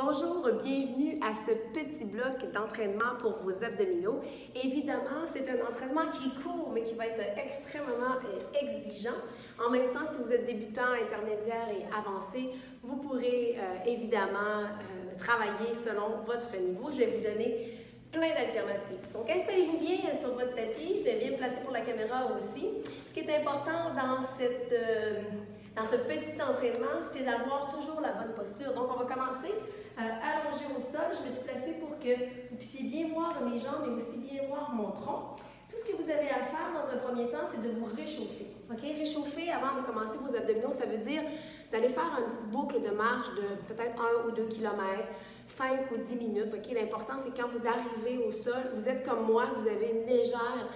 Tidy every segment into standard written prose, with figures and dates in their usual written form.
Bonjour, bienvenue à ce petit bloc d'entraînement pour vos abdominaux. Évidemment, c'est un entraînement qui est court, mais qui va être extrêmement exigeant. En même temps, si vous êtes débutant, intermédiaire et avancé, vous pourrez évidemment travailler selon votre niveau. Je vais vous donner plein d'alternatives. Donc, installez-vous bien sur votre tapis. Je vais bien me placer pour la caméra aussi. Ce qui est important dans ce petit entraînement, c'est d'avoir toujours la bonne posture. Donc, on va commencer allongé au sol. Je me suis placée pour que vous puissiez bien voir mes jambes et aussi bien voir mon tronc. Tout ce que vous avez à faire dans un premier temps, c'est de vous réchauffer. OK? Réchauffer avant de commencer vos abdominaux, ça veut dire d'aller faire une petite boucle de marche de peut-être 1 ou 2 km, 5 ou 10 minutes. OK? L'important, c'est quand vous arrivez au sol, vous êtes comme moi, vous avez une légère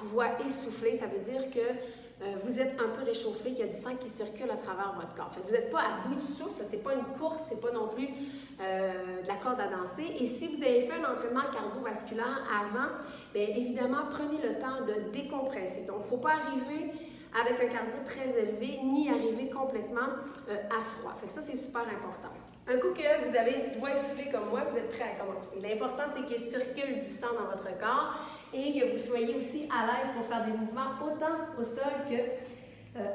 voix essoufflée. Ça veut dire que vous êtes un peu réchauffé, qu'il y a du sang qui circule à travers votre corps. Fait que vous n'êtes pas à bout du souffle, ce n'est pas une course, ce n'est pas non plus de la corde à danser. Et si vous avez fait un entraînement cardiovasculaire avant, bien évidemment, prenez le temps de décompresser. Donc, il ne faut pas arriver avec un cardio très élevé, ni arriver complètement à froid. Fait que ça, c'est super important. Un coup que vous avez une petite voix essoufflée comme moi, vous êtes prêt à commencer. L'important, c'est qu'il circule du sang dans votre corps et que vous soyez aussi à l'aise pour faire des mouvements autant au sol que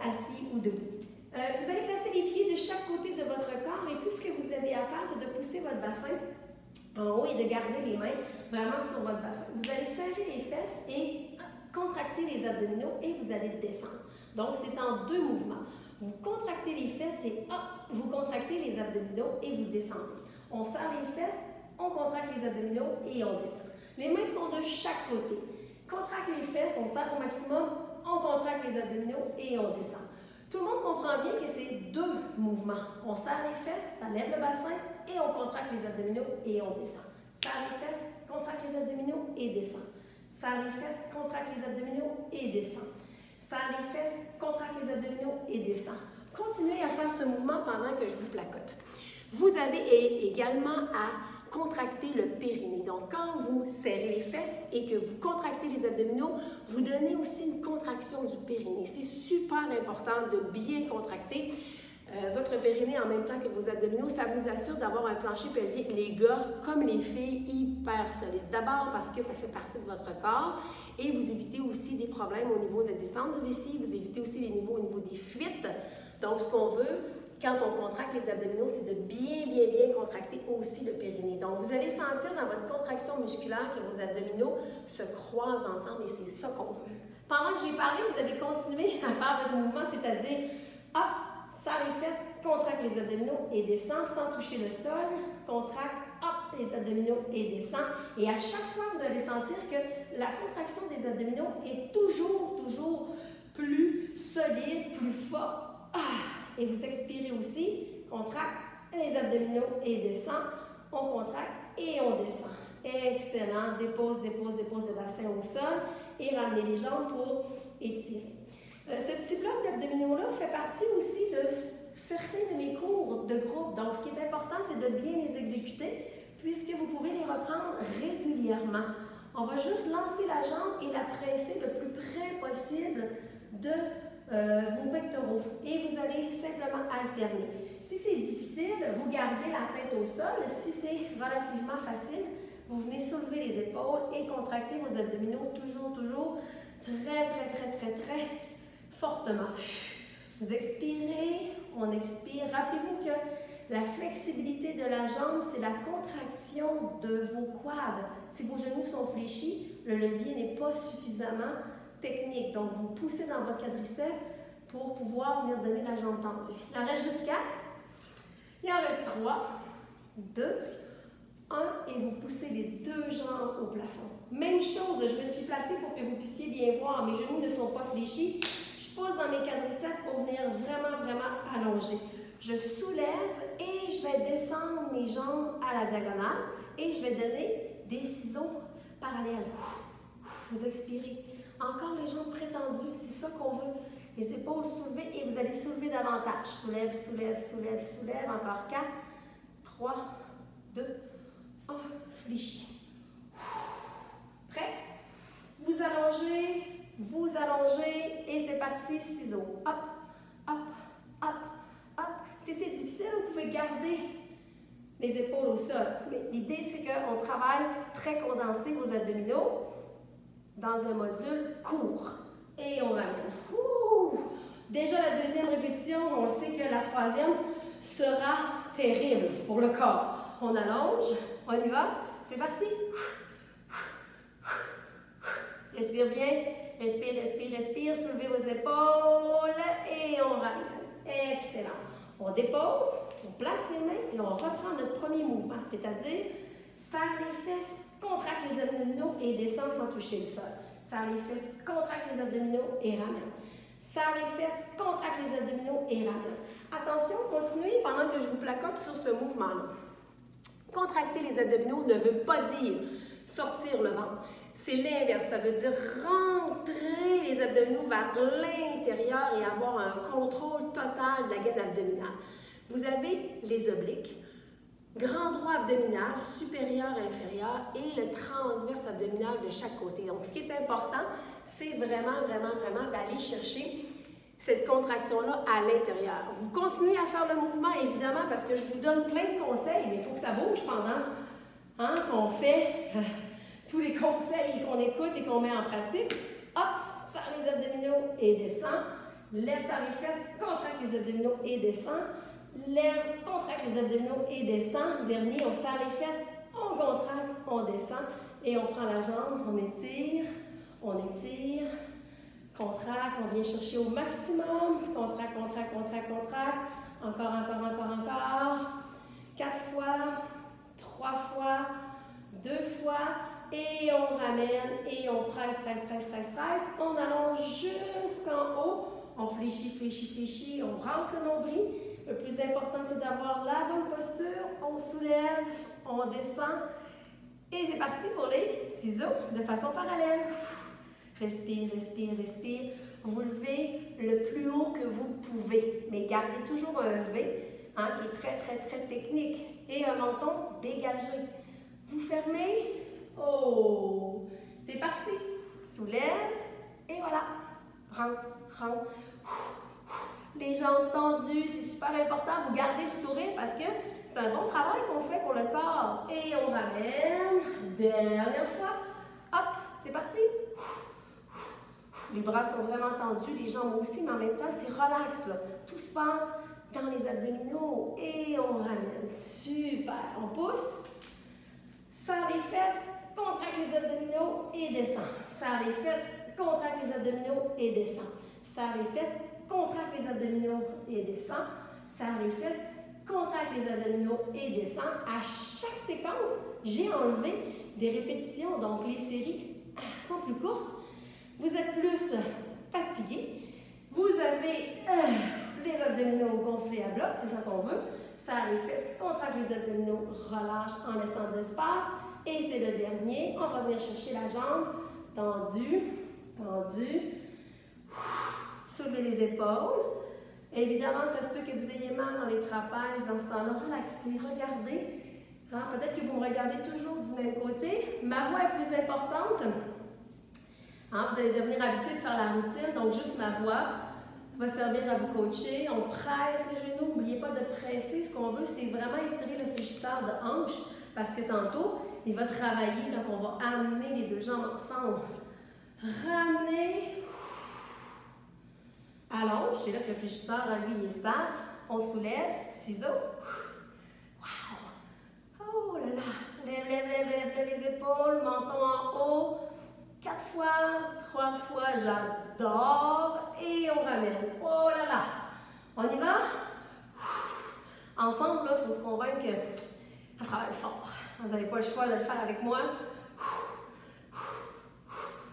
assis ou debout. Vous allez placer les pieds de chaque côté de votre corps et tout ce que vous avez à faire, c'est de pousser votre bassin en haut et de garder les mains vraiment sur votre bassin. Vous allez serrer les fesses et contracter les abdominaux et vous allez descendre. Donc, c'est en deux mouvements. Vous contractez les fesses et hop, vous contractez les abdominaux et vous descendez. On serre les fesses, on contracte les abdominaux et on descend. Les mains sont de chaque côté. Contracte les fesses, on serre au maximum, on contracte les abdominaux et on descend. Tout le monde comprend bien que c'est deux mouvements. On serre les fesses, ça lève le bassin et on contracte les abdominaux et on descend. Serre les fesses, contracte les abdominaux et descend. Serre les fesses, contracte les abdominaux et descend. Serre les fesses, contracte les abdominaux et descend. Continuez à faire ce mouvement pendant que je vous placote. Vous avez également à contracter le périnée. Donc, quand vous serrez les fesses et que vous contractez les abdominaux, vous donnez aussi une contraction du périnée. C'est super important de bien contracter votre périnée en même temps que vos abdominaux. Ça vous assure d'avoir un plancher pelvien, les gars comme les filles, hyper solide. D'abord parce que ça fait partie de votre corps et vous évitez aussi des problèmes au niveau de descente de vessie, vous évitez aussi les niveaux au niveau des fuites. Donc, ce qu'on veut, quand on contracte les abdominaux, c'est de bien contracter aussi le périnée. Donc, vous allez sentir dans votre contraction musculaire que vos abdominaux se croisent ensemble et c'est ça qu'on veut. Pendant que j'ai parlé, vous avez continué à faire votre mouvement, c'est-à-dire, hop, serre les fesses, contracte les abdominaux et descend sans toucher le sol, contracte, hop, les abdominaux et descend. Et à chaque fois, vous allez sentir que la contraction des abdominaux est toujours plus solide, plus fort. Et vous expirez aussi, contracte les abdominaux et descend. On contracte et on descend. Excellent. Dépose le bassin au sol et ramenez les jambes pour étirer. Ce petit bloc d'abdominaux-là fait partie aussi de certains de mes cours de groupe. Donc, ce qui est important, c'est de bien les exécuter puisque vous pouvez les reprendre régulièrement. On va juste lancer la jambe et la presser le plus près possible de vos pectoraux et vous allez simplement alterner. Si c'est difficile, vous gardez la tête au sol. Si c'est relativement facile, vous venez soulever les épaules et contracter vos abdominaux toujours très fortement. Vous expirez, on expire. Rappelez-vous que la flexibilité de la jambe, c'est la contraction de vos quads. Si vos genoux sont fléchis, le levier n'est pas suffisamment technique. Donc, vous poussez dans votre quadriceps pour pouvoir venir donner la jambe tendue. Il en reste juste 4. Il en reste 3, 2, 1 et vous poussez les deux jambes au plafond. Même chose, je me suis placée pour que vous puissiez bien voir. Mes genoux ne sont pas fléchis. Je pousse dans mes quadriceps pour venir vraiment allonger. Je soulève et je vais descendre mes jambes à la diagonale et je vais donner des ciseaux parallèles. Vous expirez. Encore les jambes très tendues, c'est ça qu'on veut. Les épaules soulevées et vous allez soulever davantage. Soulève. Encore 4, 3, 2, 1. Fléchis. Prêt? Vous allongez et c'est parti. Ciseaux. Hop. Si c'est difficile, vous pouvez garder les épaules au sol. Mais l'idée, c'est qu'on travaille très condensé vos abdominaux dans un module court. Et on ramène. Ouh! Déjà la deuxième répétition, on sait que la troisième sera terrible pour le corps. On allonge, on y va, c'est parti. Respire bien, respire, respire, respire, soulevez vos épaules et on ramène. Excellent. On dépose, on place les mains et on reprend notre premier mouvement, c'est-à-dire serre les fesses, contracte les abdominaux et descend sans toucher le sol. Serre les fesses, contracte les abdominaux et ramène. Serre les fesses, contracte les abdominaux et ramène. Attention, continuez pendant que je vous placote sur ce mouvement-là. Contracter les abdominaux ne veut pas dire sortir le ventre. C'est l'inverse, ça veut dire rentrer les abdominaux vers l'intérieur et avoir un contrôle total de la gaine abdominale. Vous avez les obliques, grand droit abdominal, supérieur et inférieur, et le transverse abdominal de chaque côté. Donc, ce qui est important, c'est vraiment d'aller chercher cette contraction-là à l'intérieur. Vous continuez à faire le mouvement, évidemment, parce que je vous donne plein de conseils, mais il faut que ça bouge pendant qu'on fait tous les conseils qu'on écoute et qu'on met en pratique. Hop, serre les abdominaux et descend. Lève, serre les fesses, contracte les abdominaux et descend. Lève, contracte les abdominaux et descend. Dernier, on serre les fesses, on contracte, on descend. Et on prend la jambe, on étire, contracte, on vient chercher au maximum. Contracte, contracte, contracte, contracte. Encore. 4 fois, 3 fois, 2 fois. Et on ramène, et on presse. On allonge jusqu'en haut. On fléchit, on rentre le nombril. Le plus important, c'est d'avoir la bonne posture. On soulève, on descend. Et c'est parti pour les ciseaux de façon parallèle. Respire. Vous levez le plus haut que vous pouvez. Mais gardez toujours un V qui est très technique. Et un menton dégagé. Vous fermez. Oh! C'est parti. Soulève. Et voilà. Rentre. Les jambes tendues, c'est super important. Vous gardez le sourire parce que c'est un bon travail qu'on fait pour le corps. Et on ramène. Dernière fois. Hop, c'est parti. Les bras sont vraiment tendus, les jambes aussi, mais en même temps, c'est relax. Là. Tout se passe dans les abdominaux. Et on ramène. Super. On pousse. Serre les fesses, contracte les abdominaux et descend. Serre les fesses, contracte les abdominaux et descend. Serre les fesses, contracte les abdominaux et descend. Serre les fesses, contracte les abdominaux et descend. À chaque séquence, j'ai enlevé des répétitions, donc les séries sont plus courtes. Vous êtes plus fatigué. Vous avez les abdominaux gonflés à bloc, c'est ça qu'on veut. Serre les fesses, contracte les abdominaux, relâche en laissant de l'espace. Et c'est le dernier. On va venir chercher la jambe. Tendu. Soulevez les épaules. Évidemment, ça se peut que vous ayez mal dans les trapèzes. Dans ce temps-là, relaxez, regardez. Peut-être que vous me regardez toujours du même côté. Ma voix est plus importante. Vous allez devenir habitué de faire la routine. Donc, juste ma voix va servir à vous coacher. On presse les genoux. N'oubliez pas de presser. Ce qu'on veut, c'est vraiment étirer le fléchisseur de hanche. Parce que tantôt, il va travailler quand on va amener les deux jambes ensemble. Ramener. Allonge. C'est là que le fléchisseur, lui, il est stable. On soulève. Ciseaux. Wow. Oh là là. Lève les épaules. Menton en haut. 4 fois, 3 fois. J'adore. Et on ramène. Oh là là. On y va? Ensemble, il faut se convaincre que ça travaille fort. Vous n'avez pas le choix de le faire avec moi.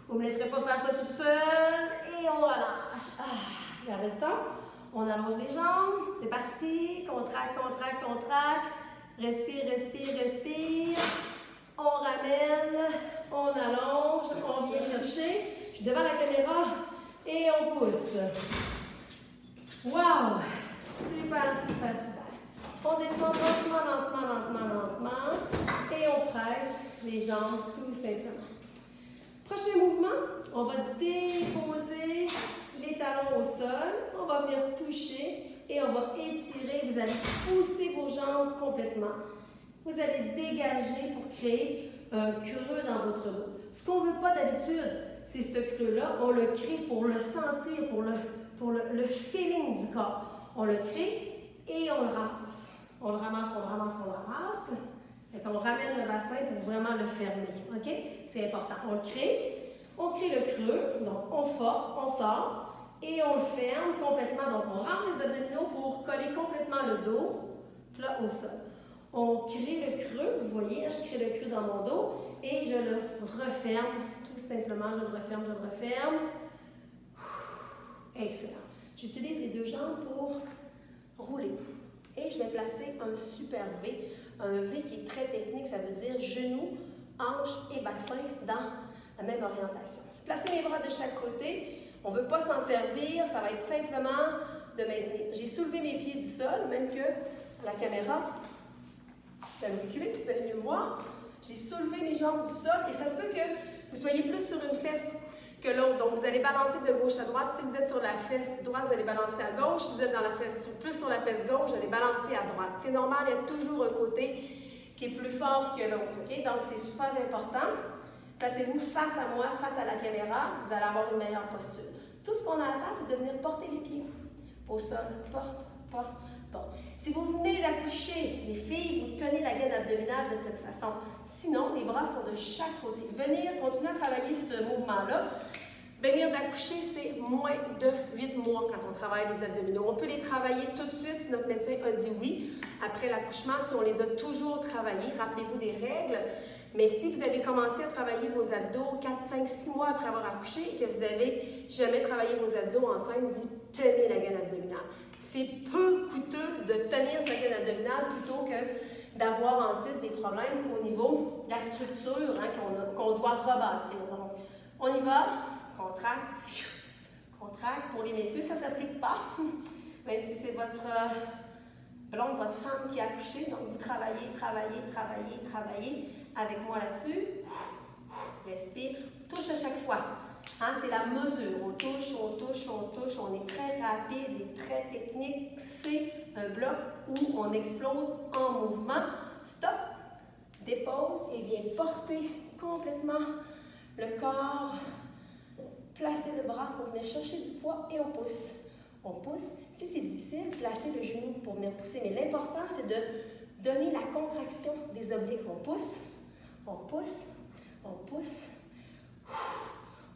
Vous ne me laisserez pas faire ça toute seule. Et on relâche. Le restant, on allonge les jambes. C'est parti. Contracte. Respire. On ramène. On allonge. On vient chercher. Je suis devant la caméra. Et on pousse. Wow! Super. On descend lentement. Et on presse les jambes tout simplement. Prochain mouvement, on va déposer les talons au sol. On va venir toucher et on va étirer. Vous allez pousser vos jambes complètement. Vous allez dégager pour créer un creux dans votre dos. Ce qu'on ne veut pas d'habitude, c'est ce creux-là. On le crée pour le sentir, pour le feeling du corps. On le crée et on le ramasse. On le ramasse, on le ramasse, on le ramasse. On ramène le bassin pour vraiment le fermer. OK? C'est important. On crée le creux, donc on force, on sort et on le ferme complètement. Donc on rentre les abdominaux pour coller complètement le dos plat au sol. On crée le creux, vous voyez, je crée le creux dans mon dos et je le referme. Tout simplement, je le referme, je le referme. Excellent. J'utilise les deux jambes pour rouler. Et je vais placer un super V. Un V qui est très technique, ça veut dire genou, hanche et bassin dans la même orientation. Placez mes bras de chaque côté. On ne veut pas s'en servir, ça va être simplement de maintenir. J'ai soulevé mes pieds du sol, même que la caméra, vous allez reculer, vous allez mieux me voir. J'ai soulevé mes jambes du sol et ça se peut que vous soyez plus sur une fesse que l'autre. Donc, vous allez balancer de gauche à droite. Si vous êtes sur la fesse droite, vous allez balancer à gauche. Si vous êtes plus sur la fesse gauche, vous allez balancer à droite. C'est normal, il y a toujours un côté qui est plus fort que l'autre. Okay? Donc, c'est super important. Placez-vous face à moi, face à la caméra. Vous allez avoir une meilleure posture. Tout ce qu'on a à faire, c'est de venir porter les pieds au sol. Porte, porte, porte. Si vous venez d'accoucher, les filles, vous tenez la gaine abdominale de cette façon. Sinon, les bras sont de chaque côté. Venir, continuer à travailler ce mouvement-là. Venir d'accoucher, c'est moins de 8 mois quand on travaille les abdominaux. On peut les travailler tout de suite si notre médecin a dit oui. Après l'accouchement, si on les a toujours travaillés, rappelez-vous des règles. Mais si vous avez commencé à travailler vos abdos 4, 5, 6 mois après avoir accouché et que vous n'avez jamais travaillé vos abdos enceinte, vous tenez la gaine abdominale. C'est peu coûteux de tenir sa gaine abdominale plutôt que d'avoir ensuite des problèmes au niveau de la structure qu'on doit rebâtir. Donc, on y va, contracte, contracte. Pour les messieurs, ça ne s'applique pas, même si c'est votre blonde, votre femme qui a accouché. Donc, vous travaillez, travaillez, travaillez, travaillez avec moi là-dessus. Respire, touche à chaque fois. Hein, c'est la mesure. On touche, on touche, on touche. On est très rapide et très technique. C'est un bloc où on explose en mouvement. Stop, dépose et viens porter complètement le corps. Placez le bras pour venir chercher du poids et on pousse. On pousse. Si c'est difficile, placez le genou pour venir pousser. Mais l'important, c'est de donner la contraction des obliques. On pousse, on pousse, on pousse.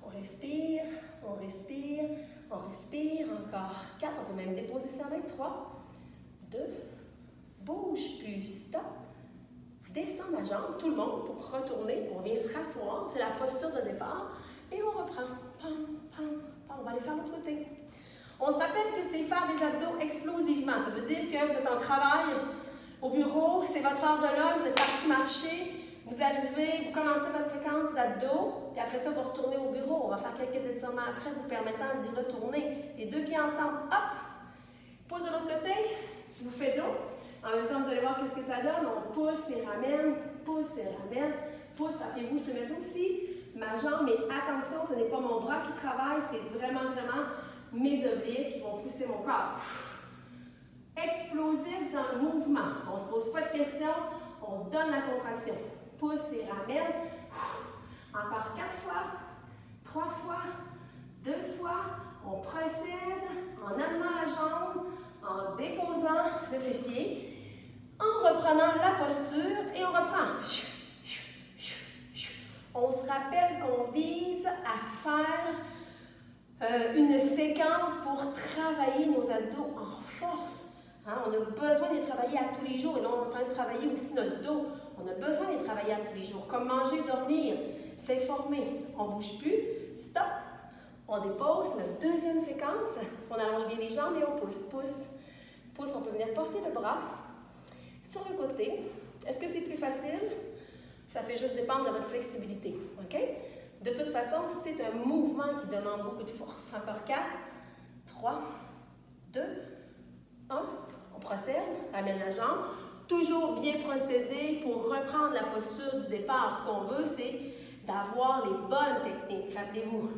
On respire, on respire, on respire. Encore 4. On peut même déposer ça avec 3, 2. Bouge plus. Stop. Descends ma jambe, tout le monde, pour retourner. On vient se rasseoir. C'est la posture de départ. Et on reprend. Pam, pam, pam. On va aller faire de l'autre côté. On se rappelle que c'est faire des abdos explosivement. Ça veut dire que vous êtes en travail au bureau, c'est votre heure de lunch, vous êtes parti marcher. Vous arrivez, vous commencez votre séquence d'abdos, puis après ça, vous retournez au bureau. On va faire quelques étirements après, vous permettant d'y retourner. Les deux pieds ensemble, hop! Pousse de l'autre côté, je vous fais dos. En même temps, vous allez voir qu'est-ce que ça donne. On pousse et ramène, pousse et ramène, pousse. Rappelez-vous, je peux mettre aussi ma jambe, mais attention, ce n'est pas mon bras qui travaille, c'est vraiment, vraiment mes obliques qui vont pousser mon corps. Explosif dans le mouvement. On ne se pose pas de questions, on donne la contraction. Pousse et ramène. Encore 4 fois, 3 fois, 2 fois. On procède en amenant la jambe, en déposant le fessier, en reprenant la posture et on reprend. On se rappelle qu'on vise à faire une séquence pour travailler nos abdos en force. Hein, on a besoin de travailler à tous les jours et là on est en train de travailler aussi notre dos. On a besoin de travailler à tous les jours, comme manger, dormir, s'informer. On ne bouge plus, stop, on dépose notre deuxième séquence, on allonge bien les jambes et on pousse, pousse, pousse. On peut venir porter le bras sur le côté. Est-ce que c'est plus facile? Ça fait juste dépendre de votre flexibilité, ok? De toute façon, c'est un mouvement qui demande beaucoup de force. Encore 4, 3, 2, 1. On procède, ramène la jambe. Toujours bien procéder pour reprendre la posture du départ. Ce qu'on veut, c'est d'avoir les bonnes techniques. Rappelez-vous.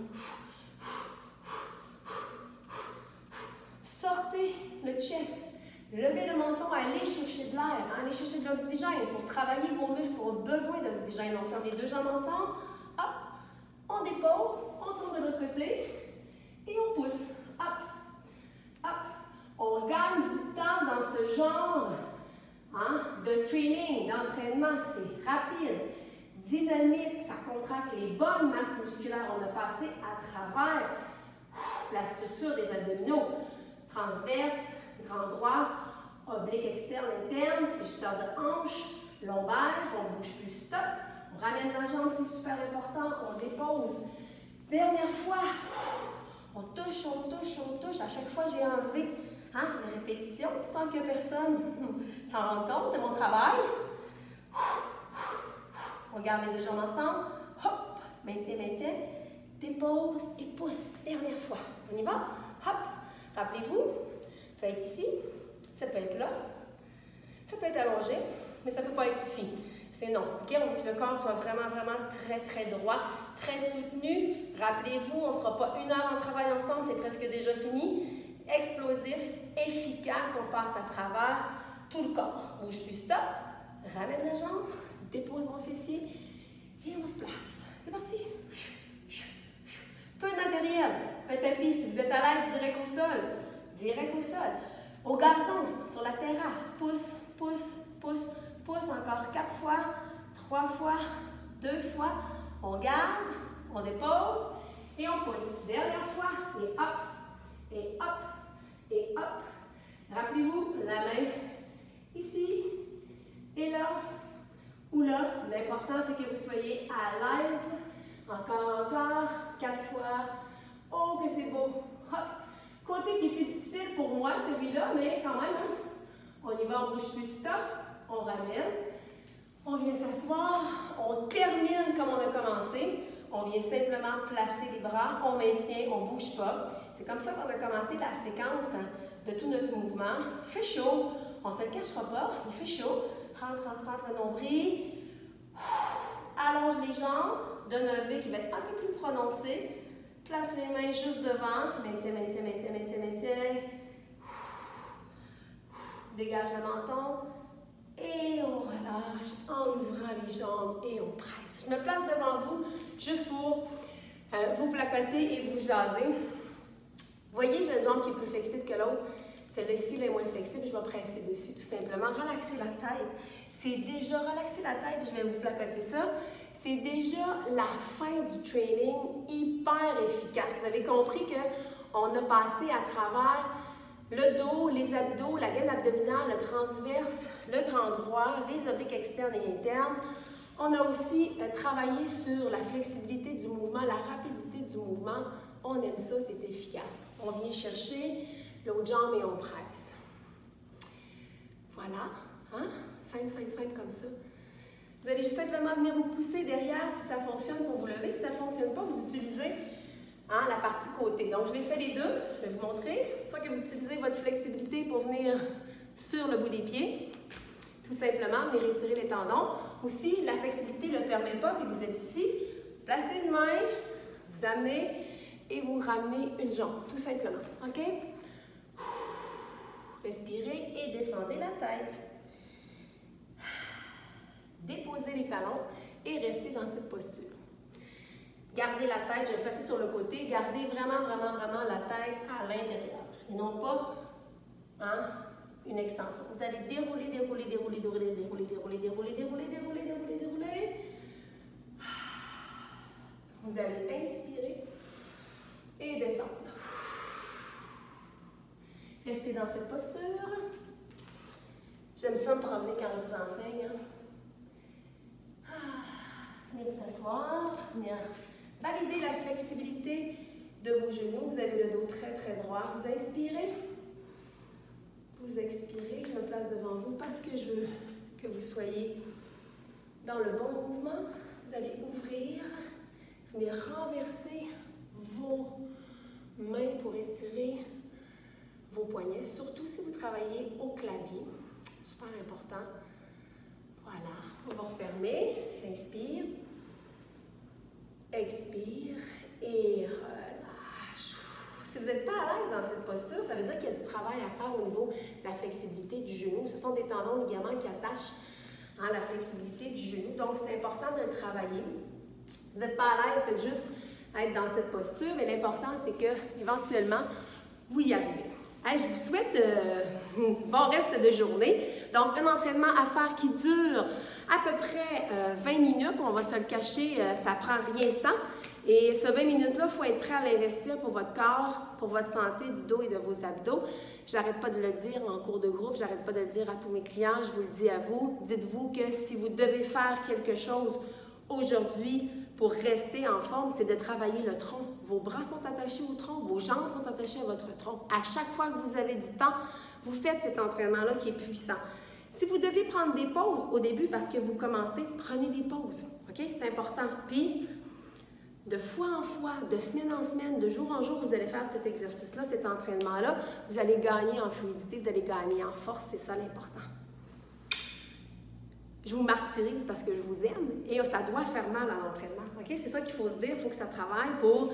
Sortez le chest. Levez le menton, allez chercher de l'air. musculaire. Hein? Allez chercher de l'oxygène. Pour travailler, vos muscles ont besoin d'oxygène. On ferme les deux jambes ensemble. Hop, on dépose, on tourne de l'autre côté et on pousse. Hop, hop. On gagne du temps dans ce genre de training, d'entraînement. C'est rapide, dynamique, ça contracte les bonnes masses musculaires. On a passé à travers la structure des abdominaux. Transverse, grand droit, oblique externe, interne, fléchisseur de hanche, lombaire, on ne bouge plus, stop. On ramène la jambe, c'est super important, on dépose. Dernière fois, on touche, on touche, on touche. À chaque fois, j'ai enlevé les répétitions sans que personne s'en rende compte, c'est mon travail. On garde les deux jambes ensemble, hop, maintien, maintien, dépose et pousse. Dernière fois, on y va, hop. Rappelez-vous, ça peut être ici, ça peut être là, ça peut être allongé, mais ça ne peut pas être ici. C'est non. Okay? On veut que le corps soit vraiment, vraiment très, très droit, très soutenu. Rappelez-vous, on ne sera pas 1 heure en travail ensemble, c'est presque déjà fini. Explosif, efficace, on passe à travers tout le corps. Bouge plus, stop. Ramène la jambe, dépose mon fessier et on se place. C'est parti. Peu de matériel. Un tapis, si vous êtes à l'aise, direct au sol. Direct au sol. Au gazon, sur la terrasse. Pousse, pousse, pousse, pousse. Encore 4 fois, 3 fois, 2 fois. On garde, on dépose et on pousse. Dernière fois, et hop, et hop, et hop. Rappelez-vous, la main ici et là ou là. L'important, c'est que vous soyez à l'aise. Encore, 4 fois. Oh, que c'est beau. Hop. Côté qui est plus difficile pour moi, celui-là, mais quand même, on y va, on bouge plus, stop. On ramène. On vient s'asseoir. On termine comme on a commencé. On vient simplement placer les bras. On maintient, on ne bouge pas. C'est comme ça qu'on a commencé la séquence de tout notre mouvement. Il fait chaud. On ne se le cachera pas. Il fait chaud. Rentre, rentre, rentre le nombril. Allonge les jambes. Donne un V qui va être un peu plus prononcé. Place les mains juste devant. Maintien, maintien, maintien, maintien, maintien. Dégage le menton. Et on relâche en ouvrant les jambes et on presse. Je me place devant vous juste pour vous placoter et vous jaser. Vous voyez, j'ai une jambe qui est plus flexible que l'autre. Celle-ci, elle est moins flexible. Je vais presser dessus tout simplement. Relaxer la tête. C'est déjà relaxer la tête. Je vais vous placoter ça. C'est déjà la fin du training hyper efficace. Vous avez compris qu'on a passé à travers le dos, les abdos, la gaine abdominale, le transverse, le grand droit, les obliques externes et internes. On a aussi travaillé sur la flexibilité du mouvement, la rapidité du mouvement. On aime ça, c'est efficace. On vient chercher l'autre jambe et on presse. Voilà, simple, simple, simple comme ça. Vous allez simplement venir vous pousser derrière si ça fonctionne pour vous lever. Si ça ne fonctionne pas, vous utilisez la partie côté. Donc, je l'ai fait les deux. Je vais vous montrer. Soit que vous utilisez votre flexibilité pour venir sur le bout des pieds. Tout simplement, venir étirer les tendons. Ou si la flexibilité ne le permet pas, puis vous êtes ici, placez une main, vous amenez et vous ramenez une jambe. Tout simplement. OK? Respirez et descendez la tête. Déposez les talons et restez dans cette posture. Gardez la tête, je vais placer sur le côté, gardez vraiment, vraiment, vraiment la tête à l'intérieur et non pas une extension. Vous allez dérouler, dérouler, dérouler, dérouler, dérouler, dérouler, dérouler, dérouler, dérouler, dérouler, dérouler. Vous allez inspirer et descendre. Restez dans cette posture. J'aime ça me promener quand je vous enseigne. Venez vous asseoir, venir valider la flexibilité de vos genoux. Vous avez le dos très, très droit. Vous inspirez, vous expirez. Je me place devant vous parce que je veux que vous soyez dans le bon mouvement. Vous allez ouvrir, venir renverser vos mains pour étirer vos poignets, surtout si vous travaillez au clavier. Super important. Voilà, on va refermer. Inspire, expire et relâche. Si vous n'êtes pas à l'aise dans cette posture, ça veut dire qu'il y a du travail à faire au niveau de la flexibilité du genou. Ce sont des tendons, ligaments qui attachent la flexibilité du genou. Donc, c'est important de le travailler. Vous n'êtes pas à l'aise, faites juste être dans cette posture, mais l'important, c'est que éventuellement, vous y arrivez. Je vous souhaite bon reste de journée. Donc, un entraînement à faire qui dure à peu près 20 minutes. On va se le cacher, ça prend rien de temps. Et ce 20 minutes-là, il faut être prêt à l'investir pour votre corps, pour votre santé du dos et de vos abdos. J'arrête pas de le dire en cours de groupe, j'arrête pas de le dire à tous mes clients, je vous le dis à vous. Dites-vous que si vous devez faire quelque chose aujourd'hui pour rester en forme, c'est de travailler le tronc. Vos bras sont attachés au tronc, vos jambes sont attachées à votre tronc. À chaque fois que vous avez du temps, vous faites cet entraînement-là qui est puissant. Si vous devez prendre des pauses au début parce que vous commencez, prenez des pauses. OK? C'est important. Puis, de fois en fois, de semaine en semaine, de jour en jour, vous allez faire cet exercice-là, cet entraînement-là. Vous allez gagner en fluidité, vous allez gagner en force. C'est ça l'important. Je vous martyrise parce que je vous aime et ça doit faire mal à l'entraînement. Okay? C'est ça qu'il faut se dire, il faut que ça travaille pour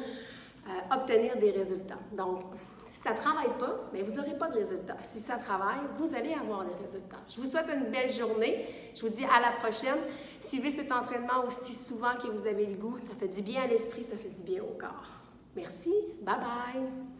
obtenir des résultats. Donc, si ça ne travaille pas, bien, vous n'aurez pas de résultats. Si ça travaille, vous allez avoir des résultats. Je vous souhaite une belle journée. Je vous dis à la prochaine. Suivez cet entraînement aussi souvent que vous avez le goût. Ça fait du bien à l'esprit, ça fait du bien au corps. Merci. Bye bye.